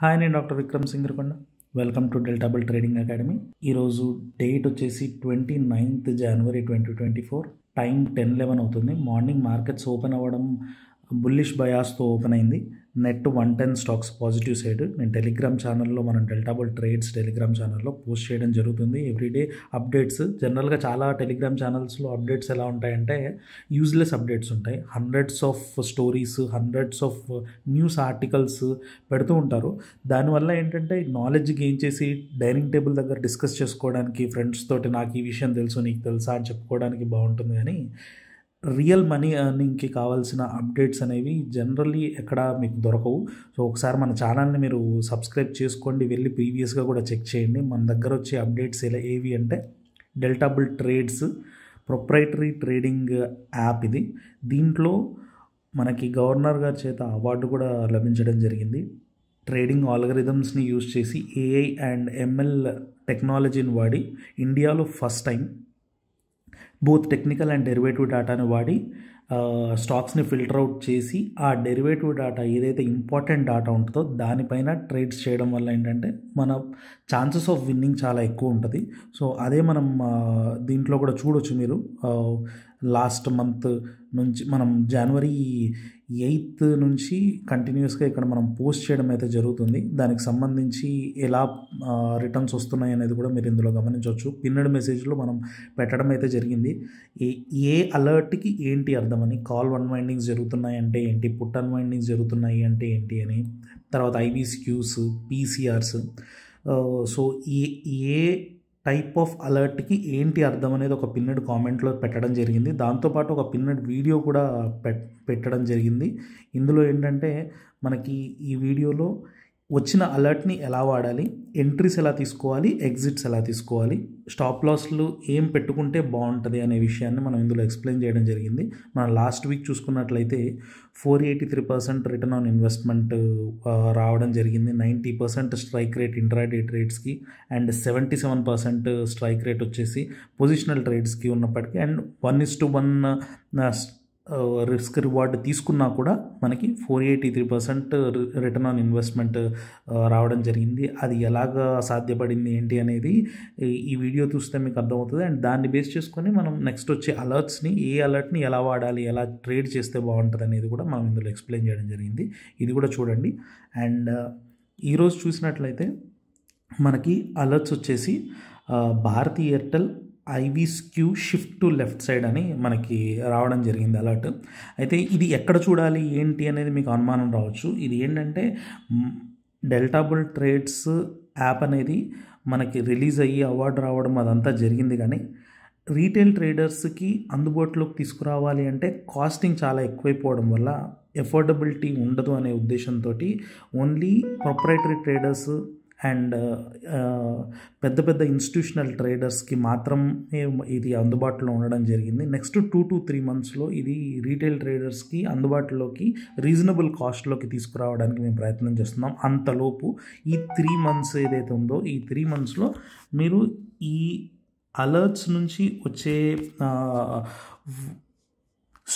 Hi, నేను doctor Vikram Singarakonda. Welcome to delta bull trading academy. ఈరోజు date వచ్చేసి 29th January 2024. టైం 10:11 అవుతుంది. మార్నింగ్ మార్కెట్స్ ఓపెన్ అవ్వడం బుల్లిష్ బయాస్తో ఓపెన్ అయింది. Net 110 stocks positive side. నేను టెలిగ్రామ్ ఛానల్లో, మనం డెల్టా బుల్ ట్రేడ్స్ టెలిగ్రామ్ ఛానల్లో పోస్ట్ చేయడం జరుగుతుంది. Everyday updates. జనరల్గా చాలా టెలిగ్రామ్ ఛానల్స్లో అప్డేట్స్ ఎలా ఉంటాయంటే యూజ్లెస్ అప్డేట్స్ ఉంటాయి. Hundreds of stories, hundreds of news articles పెడుతూ ఉంటారు. దానివల్ల ఏంటంటే నాలెడ్జ్ గెయిన్ చేసి డైనింగ్ టేబుల్ దగ్గర డిస్కస్ చేసుకోవడానికి ఫ్రెండ్స్ తోటి నాకు ఈ విషయం తెలుసు, నీకు తెలుసా అని చెప్పుకోవడానికి బాగుంటుంది. కానీ రియల్ మనీ ఎర్నింగ్కి కావాల్సిన అప్డేట్స్ అనేవి జనరల్లీ ఎక్కడ మీకు దొరకవు. సో ఒకసారి మన ఛానల్ని మీరు సబ్స్క్రైబ్ చేసుకోండి, వెళ్ళి ప్రీవియస్గా కూడా చెక్ చేయండి. మన దగ్గర వచ్చే అప్డేట్స్ ఏవి అంటే delta bull trades proprietary trading app ఇది. దీంట్లో మనకి గవర్నర్ గారి చేత అవార్డు కూడా లభించడం జరిగింది. ట్రేడింగ్ ఆల్గరిథమ్స్ని యూజ్ చేసి ఏఐ అండ్ ఎంఎల్ టెక్నాలజీని వాడి ఇండియాలో first time both technical and derivative డేటాను వాడి స్టాక్స్ని ఫిల్టర్ అవుట్ చేసి ఆ డెరివేటివ్ డేటా ఏదైతే ఇంపార్టెంట్ డేటా ఉంటుందో దానిపైన ట్రేడ్స్ చేయడం వల్ల ఏంటంటే మన ఛాన్సెస్ ఆఫ్ విన్నింగ్ చాలా ఎక్కువ ఉంటుంది. సో అదే మనం దీంట్లో కూడా చూడొచ్చు. మీరు లాస్ట్ మంత్ నుంచి మనం January 8th నుంచి కంటిన్యూస్గా ఇక్కడ మనం పోస్ట్ చేయడం అయితే జరుగుతుంది. దానికి సంబంధించి ఎలా రిటర్న్స్ వస్తున్నాయి అనేది కూడా మీరు ఇందులో గమనించవచ్చు. పిన్నెడ్ మెసేజ్లో మనం పెట్టడం అయితే జరిగింది. ఏ అలర్ట్కి ఏంటి అర్థమని, కాల్ అన్వైండింగ్స్ జరుగుతున్నాయి అంటే ఏంటి, పుట్ అన్వైండింగ్స్ జరుగుతున్నాయి అంటే ఏంటి అని, తర్వాత ఐవీస్క్యూస్, పీసీఆర్స్. సో ఏ టైప్ ఆఫ్ అలర్ట్కి ఏంటి అర్థం అనేది ఒక పిన్నెడ్ కామెంట్లో పెట్టడం జరిగింది. దాంతోపాటు ఒక పిన్నెడ్ వీడియో కూడా పెట్టడం జరిగింది. ఇందులో ఏంటంటే మనకి ఈ వీడియోలో వచ్చిన అలర్ట్ని ఎలా వాడాలి, ఎంట్రీస్ ఎలా తీసుకోవాలి, ఎగ్జిట్స్ ఎలా తీసుకోవాలి, స్టాప్ లాస్లు ఏం పెట్టుకుంటే బాగుంటుంది అనే విషయాన్ని మనం ఇందులో ఎక్స్ప్లెయిన్ చేయడం జరిగింది. మనం లాస్ట్ వీక్ చూసుకున్నట్లయితే 483% రిటర్న్ ఆన్ ఇన్వెస్ట్మెంట్ రావడం జరిగింది. 90% స్ట్రైక్ రేట్ ఇంట్రాడే ట్రేడ్స్కి అండ్ 77% స్ట్రైక్ రేట్ వచ్చేసి పొజిషనల్ ట్రేడ్స్కి ఉన్నప్పటికీ, అండ్ 1:1 రిస్క్ రివార్డ్ తీసుకున్నా కూడా మనకి 483% రిటర్న్ ఆన్ ఇన్వెస్ట్మెంట్ రావడం జరిగింది. అది ఎలాగా సాధ్యపడింది ఏంటి అనేది ఈ వీడియో చూస్తే మీకు అర్థమవుతుంది. అండ్ దాన్ని బేస్ చేసుకొని మనం నెక్స్ట్ వచ్చే అలర్ట్స్ని, ఏ అలర్ట్ని ఎలా వాడాలి, ఎలా ట్రేడ్ చేస్తే బాగుంటుంది అనేది కూడా మనం ఇందులో ఎక్స్ప్లెయిన్ చేయడం జరిగింది. ఇది కూడా చూడండి. అండ్ ఈరోజు చూసినట్లయితే మనకి అలర్ట్స్ వచ్చేసి Bharti Airtel IV skew shift to left side అని మనకి రావడం జరిగింది అలర్ట్. అయితే ఇది ఎక్కడ చూడాలి ఏంటి అనేది మీకు అనుమానం రావచ్చు. ఇది ఏంటంటే డెల్టా బుల్ ట్రేడ్స్ యాప్ అనేది మనకి రిలీజ్ అయ్యి అవార్డు రావడం అదంతా జరిగింది. కానీ రీటైల్ ట్రేడర్స్కి అందుబాటులోకి తీసుకురావాలి అంటే కాస్టింగ్ చాలా ఎక్కువైపోవడం వల్ల ఎఫోర్డబిలిటీ ఉండదు అనే ఉద్దేశంతో ఓన్లీ ప్రొప్రైటరీ ట్రేడర్స్ అండ్ పెద్ద పెద్ద ఇన్స్టిట్యూషనల్ ట్రేడర్స్కి మాత్రమే ఇది అందుబాటులో ఉండడం జరిగింది. నెక్స్ట్ 2 to 3 monthsలో ఇది రీటైల్ ట్రేడర్స్కి అందుబాటులోకి రీజనబుల్ కాస్ట్లోకి తీసుకురావడానికి మేము ప్రయత్నం చేస్తున్నాం. అంతలోపు ఈ 3 months ఏదైతే ఉందో ఈ 3 monthsలో మీరు ఈ అలర్ట్స్ నుంచి వచ్చే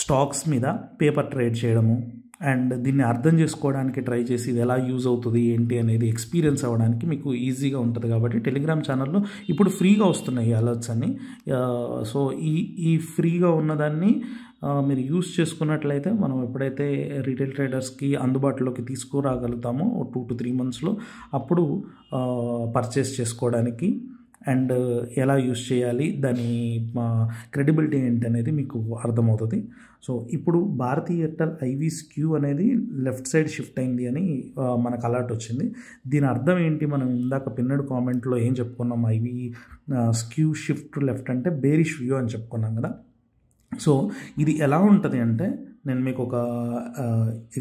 స్టాక్స్ మీద పేపర్ ట్రేడ్ చేయడము అండ్ దీన్ని అర్థం చేసుకోవడానికి ట్రై చేసి ఇది ఎలా యూజ్ అవుతుంది ఏంటి అనేది ఎక్స్పీరియన్స్ అవ్వడానికి మీకు ఈజీగా ఉంటుంది. కాబట్టి టెలిగ్రామ్ ఛానల్లో ఇప్పుడు ఫ్రీగా వస్తున్నాయి అలర్ట్స్ అన్ని. సో ఈ ఫ్రీగా ఉన్నదాన్ని మీరు యూజ్ చేసుకున్నట్లయితే మనం ఎప్పుడైతే రీటైల్ ట్రేడర్స్కి అందుబాటులోకి తీసుకురాగలుగుతామో 2 to 3 monthsలో అప్పుడు పర్చేస్ చేసుకోవడానికి అండ్ ఎలా యూజ్ చేయాలి, దాని క్రెడిబిలిటీ ఏంటి అనేది మీకు అర్థమవుతుంది. సో ఇప్పుడు భారతీ ఎయిర్టెల్ ఐవీస్క్యూ అనేది లెఫ్ట్ సైడ్ షిఫ్ట్ అయింది అని మనకు అలర్ట్ వచ్చింది. దీని అర్థం ఏంటి, మనం ఇందాక పిన్నెడ్ కామెంట్లో ఏం చెప్పుకున్నాం, ఐవీస్క్యూ షిఫ్ట్ లెఫ్ట్ అంటే బేరిష్ వ్యూ అని చెప్పుకున్నాం కదా. సో ఇది ఎలా ఉంటుంది అంటే నేను మీకు ఒక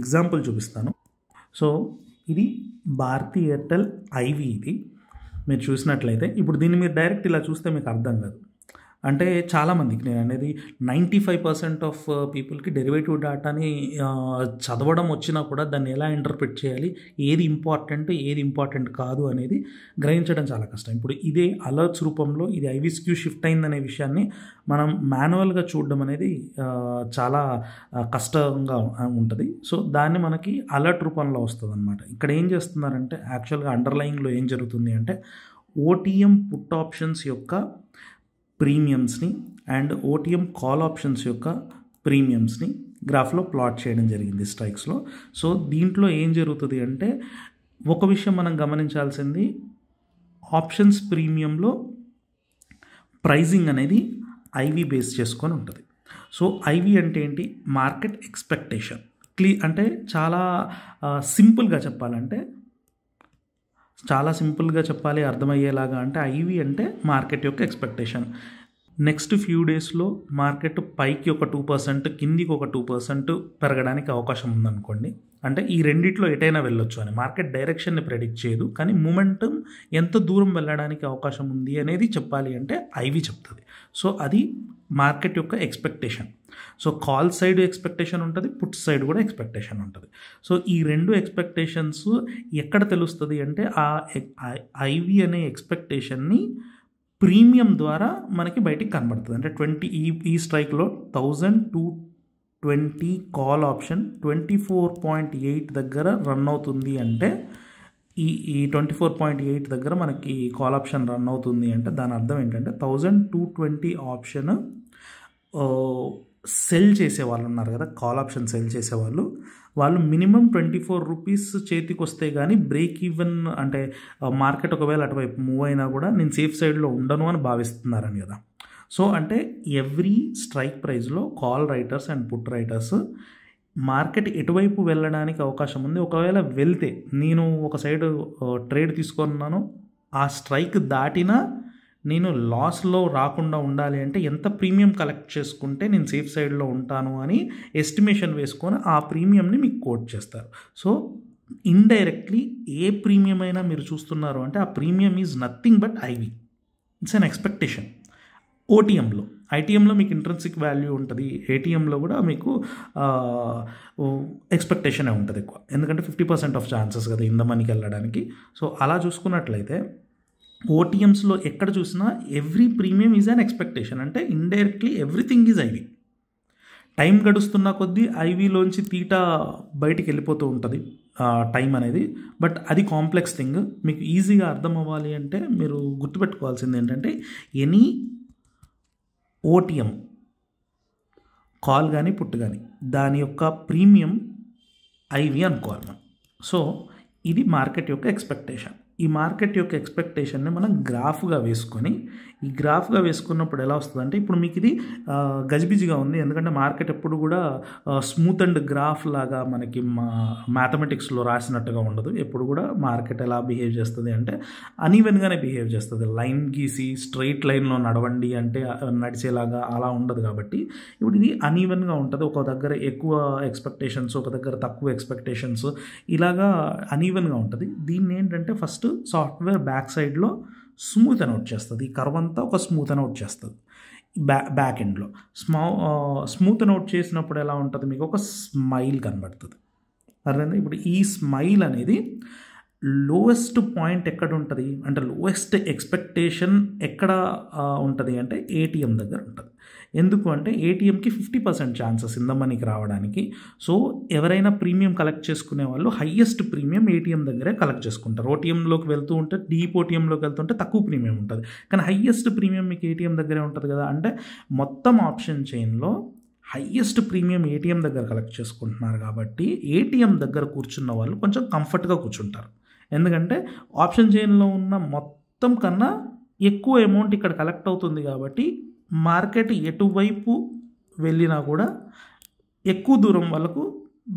ఎగ్జాంపుల్ చూపిస్తాను. సో ఇది భారతీ ఎయిర్టెల్ ఐవీ. ఇది మీరు చూసినట్లయితే ఇప్పుడు దీన్ని మీరు డైరెక్ట్ ఇలా చూస్తే మీకు అర్థం కాదు. అంటే చాలామందికి నేను అనేది 95% ఆఫ్ పీపుల్కి డెరివేటివ్ డేటాని చదవడం వచ్చినా కూడా దాన్ని ఎలా ఇంటర్ప్రిట్ చేయాలి, ఏది ఇంపార్టెంట్ కాదు అనేది గ్రహించడం చాలా కష్టం. ఇప్పుడు ఇదే అలర్ట్స్ రూపంలో ఇది ఐవిస్క్యూ షిఫ్ట్ అయిందనే విషయాన్ని మనం మాన్యువల్గా చూడడం అనేది చాలా కష్టంగా ఉంటుంది. సో దాన్ని మనకి అలర్ట్ రూపంలో వస్తుంది అనమాట. ఇక్కడ ఏం చేస్తున్నారంటే యాక్చువల్గా అండర్లయింగ్లో ఏం జరుగుతుంది అంటే ఓటీఎం పుట్ ఆప్షన్స్ యొక్క ప్రీమియమ్స్ని అండ్ ఓటీఎం కాల్ ఆప్షన్స్ యొక్క ప్రీమియమ్స్ని గ్రాఫ్లో ప్లాట్ చేయడం జరిగింది స్ట్రైక్స్లో. సో దీంట్లో ఏం జరుగుతుంది అంటే ఒక విషయం మనం గమనించాల్సింది, ఆప్షన్స్ ప్రీమియంలో ప్రైజింగ్ అనేది ఐవి బేస్ చేసుకొని ఉంటుంది. సో ఐవి అంటే ఏంటి, మార్కెట్ ఎక్స్పెక్టేషన్. అంటే చాలా సింపుల్గా చెప్పాలి అర్థమయ్యేలాగా అంటే ఐవి అంటే మార్కెట్ యొక్క ఎక్స్పెక్టేషన్. నెక్స్ట్ ఫ్యూ డేస్లో మార్కెట్ పైకి ఒక 2%, కిందికి ఒక 2% పెరగడానికి అవకాశం ఉందనుకోండి. అంటే ఈ రెండిట్లో ఎటైనా వెళ్ళొచ్చు అని మార్కెట్ డైరెక్షన్ని ప్రెడిక్ట్ చేయదు, కానీ మూమెంటం ఎంత దూరం వెళ్ళడానికి అవకాశం ఉంది అనేది చెప్పాలి అంటే ఐవి చెప్తుంది. సో అది మార్కెట్ యొక్క expectation. So call side expectation ఉంటుంది, పుట్ సైడ్ కూడా ఎక్స్పెక్టేషన్ ఉంటుంది. సో ఈ రెండు ఎక్స్పెక్టేషన్స్ ఎక్కడ తెలుస్తుంది అంటే ఆ ఐవి అనే ఎక్స్పెక్టేషన్ని ప్రీమియం ద్వారా మనకి బయటికి కనబడుతుంది. అంటే 20 ఈ స్ట్రైక్లో 1220 కాల్ ఆప్షన్ 24.8 దగ్గర రన్ అవుతుంది అంటే ఈ 24.8 దగ్గర మనకి కాల్ ఆప్షన్ రన్ అవుతుంది అంటే దాని అర్థం ఏంటంటే 1220 ఆప్షన్ సెల్ చేసేవాళ్ళు ఉన్నారు కదా, కాల్ ఆప్షన్ సెల్ చేసేవాళ్ళు, వాళ్ళు మినిమం 24 రూపీస్ చేతికి వస్తే కానీ బ్రేక్ ఈవెన్, అంటే మార్కెట్ ఒకవేళ అటువైపు మూవ్ అయినా కూడా నేను సేఫ్ సైడ్లో ఉండను అని భావిస్తున్నారని కదా. సో అంటే ఎవ్రీ స్ట్రైక్ ప్రైస్లో call writers and put writers market ఎటువైపు వెళ్ళడానికి అవకాశం ఉంది, ఒకవేళ వెళ్తే నేను ఒక సైడ్ ట్రేడ్ తీసుకున్నాను, ఆ స్ట్రైక్ దాటినా నేను లాస్లో రాకుండా ఉండాలి అంటే ఎంత ప్రీమియం కలెక్ట్ చేసుకుంటే నేను సేఫ్ సైడ్లో ఉంటాను అని ఎస్టిమేషన్ వేసుకొని ఆ ప్రీమియంని మీకు కోట్ చేస్తారు. సో ఇండైరెక్ట్లీ ఏ ప్రీమియం అయినా మీరు చూస్తున్నారు అంటే ఆ premium is nothing but IV, it's an expectation. ఓటీఎంలో, ఐటీఎంలో మీకు ఇంట్రెన్సిక్ వాల్యూ ఉంటుంది, ఏటీఎంలో కూడా మీకు ఎక్స్పెక్టేషనే ఉంటుంది ఎక్కువ, ఎందుకంటే 50% ఆఫ్ ఛాన్సెస్ కదా ఇన్ ద మనీకి వెళ్ళడానికి. సో అలా చూసుకున్నట్లయితే ఓటీఎంస్లో ఎక్కడ చూసినా every premium is an expectation, అంటే indirectly everything is IV. Time గడుస్తున్న కొద్దీ ఐవీలోంచి తీటా బయటికి వెళ్ళిపోతూ ఉంటుంది టైం అనేది. బట్ అది కాంప్లెక్స్ థింగ్. మీకు ఈజీగా అర్థం అవ్వాలి అంటే మీరు గుర్తుపెట్టుకోవాల్సింది ఏంటంటే ఎనీ ఓటీఎం కాల్ కానీ పుట్ కానీ దాని యొక్క ప్రీమియం ఐవి అనుకోవాలి మనం. సో ఇది మార్కెట్ యొక్క ఎక్స్పెక్టేషన్. ఈ మార్కెట్ యొక్క ఎక్స్పెక్టేషన్ని మనం గ్రాఫ్గా వేసుకొని, ఈ గ్రాఫ్గా వేసుకున్నప్పుడు ఎలా వస్తుందంటే ఇప్పుడు మీకు ఇది గజిబిజిగా ఉంది, ఎందుకంటే మార్కెట్ ఎప్పుడు కూడా స్మూత్ అండ్ గ్రాఫ్ లాగా మనకి మ్యాథమెటిక్స్లో రాసినట్టుగా ఉండదు. ఎప్పుడు కూడా మార్కెట్ ఎలా బిహేవ్ చేస్తుంది అంటే అన్ఈవెన్గానే బిహేవ్ చేస్తుంది. లైన్ గీసి స్ట్రైట్ లైన్లో నడవండి అంటే నడిచేలాగా అలా ఉండదు. కాబట్టి ఇప్పుడు ఇది అన్ఈవెన్గా ఉంటుంది. ఒక దగ్గర ఎక్కువ ఎక్స్పెక్టేషన్స్, ఒక దగ్గర తక్కువ ఎక్స్పెక్టేషన్స్, ఇలాగా అన్ఈవెన్గా ఉంటుంది. దీన్ని ఏంటంటే ఫస్ట్ సాఫ్ట్వేర్ బ్యాక్ సైడ్లో స్మూత్ అని అవుట్ చేస్తుంది. ఈ కర్వ్ అంతా ఒక స్మూత్ అని అవుట్ చేస్తుంది బ్యాక్ ఎండ్లో. స్మూత్ అని అవుట్ చేసినప్పుడు ఎలా ఉంటుంది, మీకు ఒక స్మైల్ కనబడుతుంది. అర్థమైందా? ఇప్పుడు ఈ స్మైల్ అనేది లోయెస్ట్ పాయింట్ ఎక్కడ ఉంటుంది అంటే లోయెస్ట్ ఎక్స్పెక్టేషన్ ఎక్కడ ఉంటుంది అంటే ఏటీఎం దగ్గర ఉంటుంది. ఎందుకు అంటే ఏటీఎంకి 50% ఛాన్సెస్ ఇన్ ద మనీకి రావడానికి. సో ఎవరైనా ప్రీమియం కలెక్ట్ చేసుకునే వాళ్ళు హయ్యెస్ట్ ప్రీమియం ఏటీఎం దగ్గరే కలెక్ట్ చేసుకుంటారు. ఓటీఎంలోకి వెళ్తూ ఉంటే డీప్ ఓటీఎంలోకి వెళ్తుంటే తక్కువ ప్రీమియం ఉంటుంది, కానీ హయ్యెస్ట్ ప్రీమియం మీకు ఏటీఎం దగ్గరే ఉంటుంది కదా. అంటే మొత్తం ఆప్షన్ చైన్లో హయ్యెస్ట్ ప్రీమియం ఏటీఎం దగ్గర కలెక్ట్ చేసుకుంటున్నారు కాబట్టి ఏటీఎం దగ్గర కూర్చున్న వాళ్ళు కొంచెం కంఫర్ట్గా కూర్చుంటారు. ఎందుకంటే ఆప్షన్ చైన్లో ఉన్న మొత్తం కన్నా ఎక్కువ అమౌంట్ ఇక్కడ కలెక్ట్ అవుతుంది కాబట్టి మార్కెట్ ఎటువైపు వెళ్ళినా కూడా ఎక్కువ దూరం వాళ్ళకు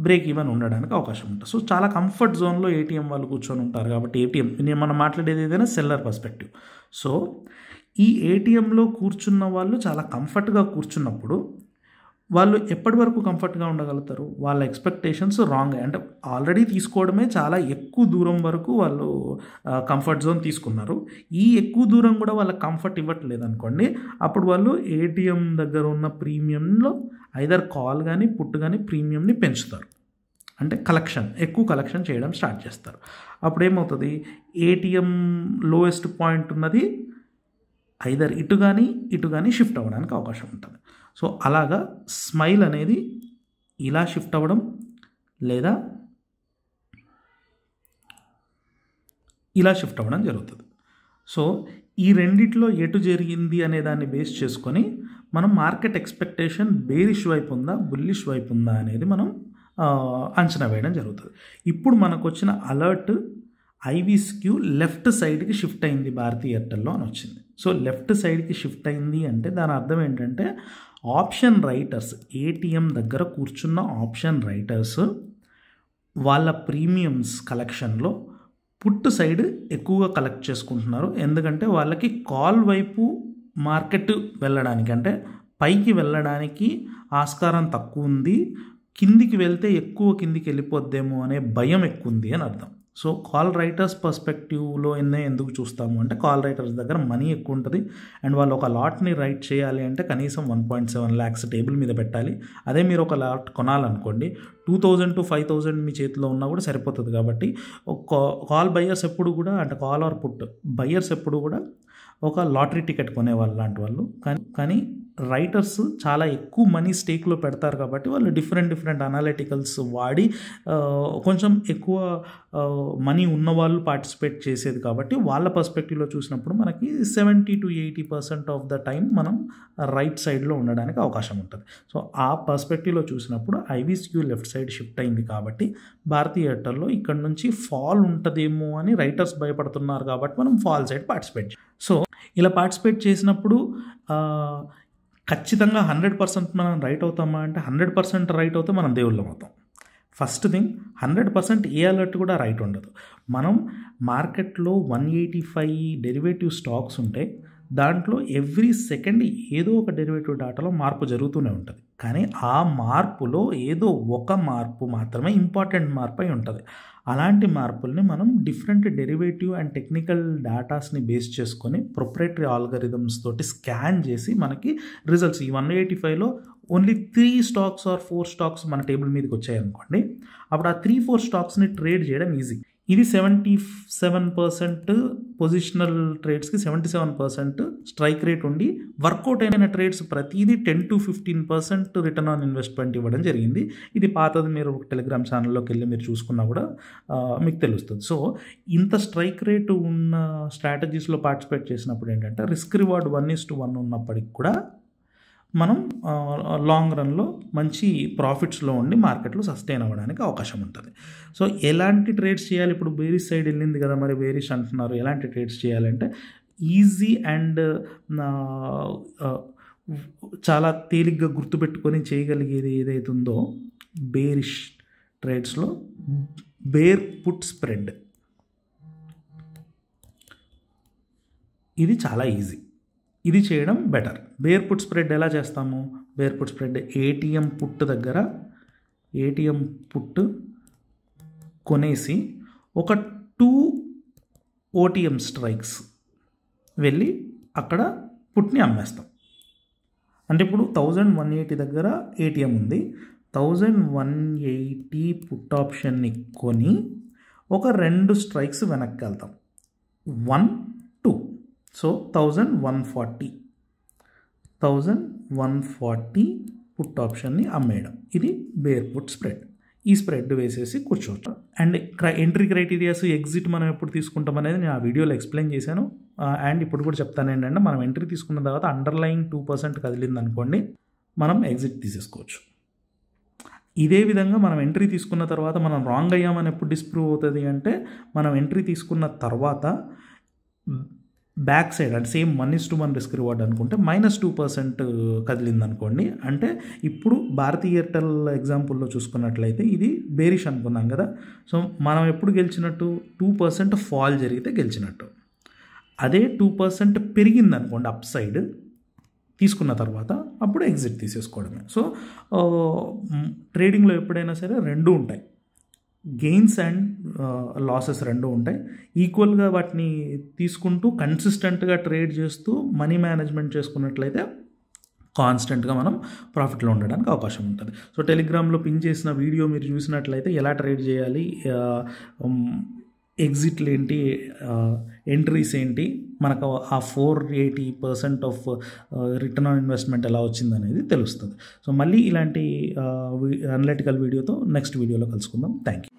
బ్రేక్ ఈవెన్ ఉండడానికి అవకాశం ఉంటుంది. సో చాలా కంఫర్ట్ జోన్లో ఏటీఎం వాళ్ళు కూర్చొని ఉంటారు కాబట్టి ఏటీఎం నేను మనం మాట్లాడేది ఏదైనా సెల్లర్ పర్స్పెక్టివ్. సో ఈ ఏటీఎంలో కూర్చున్న వాళ్ళు చాలా కంఫర్ట్గా కూర్చున్నప్పుడు వాళ్ళు ఎప్పటి వరకు కంఫర్ట్గా ఉండగలుగుతారు? వాళ్ళ ఎక్స్పెక్టేషన్స్ రాంగ్. అంటే ఆల్రెడీ తీసుకోవడమే చాలా ఎక్కువ దూరం వరకు వాళ్ళు కంఫర్ట్ జోన్ తీసుకున్నారు. ఈ ఎక్కువ దూరం కూడా వాళ్ళకి కంఫర్ట్ ఇవ్వట్లేదు అనుకోండి, అప్పుడు వాళ్ళు ఏటీఎం దగ్గర ఉన్న ప్రీమియంలో ఐదర్ కాల్ కానీ పుట్ కానీ ప్రీమియంని పెంచుతారు. అంటే ఎక్కువ కలెక్షన్ చేయడం స్టార్ట్ చేస్తారు. అప్పుడు ఏమవుతుంది, ఏటీఎం లోయెస్ట్ పాయింట్ ఉన్నది ఐదర్ ఇటు కానీ షిఫ్ట్ అవ్వడానికి అవకాశం ఉంటుంది. సో అలాగా స్మైల్ అనేది ఇలా షిఫ్ట్ అవ్వడం లేదా ఇలా షిఫ్ట్ అవ్వడం జరుగుతుంది. సో ఈ రెండిట్లో ఎటు జరిగింది అనే దాన్ని బేస్ చేసుకొని మనం మార్కెట్ ఎక్స్పెక్టేషన్ బేరిష్ వైపు ఉందా బుల్లిష్ వైపు ఉందా అనేది మనం అంచనా వేయడం జరుగుతుంది. ఇప్పుడు మనకు వచ్చిన అలర్ట్ ఐవీస్క్యూ లెఫ్ట్ సైడ్కి షిఫ్ట్ అయింది భారతీ ఎయిర్టెల్లో అని వచ్చింది. సో లెఫ్ట్ సైడ్కి షిఫ్ట్ అయింది అంటే దాని అర్థం ఏంటంటే ఆప్షన్ రైటర్స్, ఏటీఎం దగ్గర కూర్చున్న ఆప్షన్ రైటర్స్ వాళ్ళ ప్రీమియమ్స్ కలెక్షన్లో పుట్ సైడ్ ఎక్కువగా కలెక్ట్ చేసుకుంటున్నారు. ఎందుకంటే వాళ్ళకి కాల్ వైపు మార్కెట్ వెళ్ళడానికి, అంటే పైకి వెళ్ళడానికి ఆస్కారం తక్కువ ఉంది, కిందికి వెళ్తే ఎక్కువ కిందికి వెళ్ళిపోద్దేమో అనే భయం ఎక్కువ ఉంది అని అర్థం. సో కాల్ రైటర్స్ పర్స్పెక్టివ్లో ఎందుకు చూస్తాము అంటే కాల్ రైటర్స్ దగ్గర మనీ ఎక్కువ ఉంటుంది అండ్ వాళ్ళు ఒక లాట్ని రైట్ చేయాలి అంటే కనీసం 1.7 lakhs టేబుల్ మీద పెట్టాలి. అదే మీరు ఒక లాట్ కొనాలనుకోండి 2,000 to 5,000 మీ చేతిలో ఉన్నా కూడా సరిపోతుంది. కాబట్టి కాల్ బయ్యర్స్ ఎప్పుడు కూడా, అంటే కాల్ ఆర్ పుట్ బయ్యర్స్ ఎప్పుడు కూడా ఒక లాటరీ టికెట్ కొనేవాళ్ళు లాంటి వాళ్ళు. కానీ రైటర్స్ చాలా ఎక్కువ మనీ స్టేక్లో పెడతారు కాబట్టి వాళ్ళు డిఫరెంట్ అనాలిటికల్స్ వాడి కొంచెం ఎక్కువ మనీ ఉన్నవాళ్ళు పార్టిసిపేట్ చేసేది కాబట్టి వాళ్ళ పర్స్పెక్టివ్లో చూసినప్పుడు మనకి 70 to 80% ఆఫ్ ద టైం మనం రైట్ సైడ్లో ఉండడానికి అవకాశం ఉంటుంది. సో ఆ పర్స్పెక్టివ్లో చూసినప్పుడు ఐవీస్క్యూ లెఫ్ట్ సైడ్ షిఫ్ట్ అయింది కాబట్టి భారతీ ఎయిర్టెల్లో ఇక్కడ నుంచి ఫాల్ ఉంటుందేమో అని రైటర్స్ భయపడుతున్నారు కాబట్టి మనం ఫాల్ సైడ్ పార్టిసిపేట్ చేయాలి. సో ఇలా పార్టిసిపేట్ చేసినప్పుడు ఖచ్చితంగా 100% మనం రైట్ అవుతామా అంటే 100% రైట్ అవుతే మనం దేవుళ్ళం అవుతాం. ఫస్ట్ థింగ్ 100% ఏ అలర్ట్ కూడా రైట్ ఉండదు. మనం మార్కెట్లో 185 డెరివేటివ్ స్టాక్స్ ఉంటే దాంట్లో ఎవ్రీ సెకండ్ ఏదో ఒక డెరివేటివ్ డాటాలో మార్పు జరుగుతూనే ఉంటుంది. కానీ ఆ మార్పులో ఏదో ఒక మార్పు మాత్రమే ఇంపార్టెంట్ మార్పు అయి ఉంటుంది. అలాంటి మార్పుల్ని మనం డిఫరెంట్ డెరివేటివ్ అండ్ టెక్నికల్ డాటాస్ని బేస్ చేసుకొని ప్రొప్రైటరీ ఆల్గరిథమ్స్ తోటి స్కాన్ చేసి మనకి రిజల్ట్స్ ఈ 185లో ఓన్లీ 3 stocks or 4 stocks మన టేబుల్ మీదకి వచ్చాయనుకోండి, అప్పుడు ఆ 3-4 స్టాక్స్ని ట్రేడ్ చేయడం ఈజీ. ఇది 77% పొజిషనల్ ట్రేడ్స్కి 77% స్ట్రైక్ రేట్ ఉండి వర్కౌట్ అయిన ట్రేడ్స్ ప్రతిదీ 10 to 15% రిటర్న్ ఆన్ ఇన్వెస్ట్మెంట్ ఇవ్వడం జరిగింది. ఇది పాతది, మీరు టెలిగ్రామ్ ఛానల్లోకి వెళ్ళి మీరు చూసుకున్నా కూడా మీకు తెలుస్తుంది. సో ఇంత స్ట్రైక్ రేట్ ఉన్న స్ట్రాటజీస్లో పార్టిసిపేట్ చేసినప్పుడు ఏంటంటే రిస్క్ రివార్డ్ 1:1 ఉన్నప్పటికి కూడా మనం లాంగ్ రన్లో మంచి ప్రాఫిట్స్లో ఉండి మార్కెట్లో సస్టైన్ అవ్వడానికి అవకాశం ఉంటుంది. సో ఎలాంటి ట్రేడ్స్ చేయాలి? ఇప్పుడు బేరిష్ సైడ్ వెళ్ళింది కదా, మరి బేరిష్ అంటున్నారు, ఎలాంటి ట్రేడ్స్ చేయాలంటే ఈజీ అండ్ చాలా తేలిగ్గా గుర్తుపెట్టుకొని చేయగలిగేది ఏదైతే ఉందో బేరిష్ ట్రేడ్స్లో బేర్ పుట్ స్ప్రెడ్, ఇది చాలా ఈజీ. ఇది చేయడం బెటర్. బేర్ పుట్ స్ప్రెడ్ ఎలా చేస్తాము? Bear put spread ATM put దగ్గర ఏటీఎం పుట్ కొనేసి ఒక 2 OTM స్ట్రైక్స్ వెళ్ళి అక్కడ పుట్ని అమ్మేస్తాం. అంటే ఇప్పుడు 1180 దగ్గర ఏటీఎం ఉంది, 1180 పుట్ ఆప్షన్ని కొని ఒక 2 స్ట్రైక్స్ వెనక్కి వెళ్తాం, 1, 2. సో 1140 పుట్ ఆప్షన్ని అమ్మేయడం, ఇది బేర్ పుట్ స్ప్రెడ్. ఈ స్ప్రెడ్ వేసేసి కూర్చోవచ్చు. అండ్ ఎంట్రీ క్రైటీరియాస్, ఎగ్జిట్ మనం ఎప్పుడు తీసుకుంటాం అనేది నేను ఆ వీడియోలో ఎక్స్ప్లెయిన్ చేశాను. అండ్ ఇప్పుడు కూడా చెప్తాను ఏంటంటే మనం ఎంట్రీ తీసుకున్న తర్వాత అండర్లయింగ్ 2% కదిలింది అనుకోండి, మనం ఎగ్జిట్ తీసేసుకోవచ్చు. ఇదే విధంగా మనం ఎంట్రీ తీసుకున్న తర్వాత మనం రాంగ్ అయ్యామని ఎప్పుడు డిస్ప్రూవ్ అవుతుంది అంటే మనం ఎంట్రీ తీసుకున్న తర్వాత బ్యాక్ సైడ్, అంటే సేమ్ 1:1 రిస్క్ రివార్డ్ అనుకుంటే -2% కదిలింది అనుకోండి, అంటే ఇప్పుడు భారతీ ఎయిర్టెల్ ఎగ్జాంపుల్లో చూసుకున్నట్లయితే ఇది బేరిష్ అనుకున్నాం కదా. సో మనం ఎప్పుడు గెలిచినట్టు 2% ఫాల్ జరిగితే గెలిచినట్టు. అదే 2% పెరిగింది అనుకోండి అప్ సైడ్ తీసుకున్న తర్వాత అప్పుడు ఎగ్జిట్ తీసేసుకోవడమే. సో ట్రేడింగ్లో ఎప్పుడైనా సరే రెండు ఉంటాయి, గెయిన్స్ అండ్ లాసెస్ రెండు ఉంటాయి. ఈక్వల్గా వాటిని తీసుకుంటూ కన్సిస్టెంట్గా ట్రేడ్ చేస్తూ మనీ మేనేజ్మెంట్ చేసుకున్నట్లయితే కాన్స్టెంట్గా మనం ప్రాఫిట్లో ఉండడానికి అవకాశం ఉంటుంది. సో టెలిగ్రామ్లో పిన్ చేసిన వీడియో మీరు చూసినట్లయితే ఎలా ట్రేడ్ చేయాలి, ఎగ్జిట్లు ఏంటి, ఎంట్రీస్ ఏంటి, మనకు ఆ 480% ఆఫ్ రిటర్న్ ఆన్ ఇన్వెస్ట్మెంట్ ఎలా వచ్చింది అనేది తెలుస్తుంది. సో మళ్ళీ ఇలాంటి అనలిటికల్ వీడియోతో నెక్స్ట్ వీడియోలో కలుసుకుందాం. Thank you.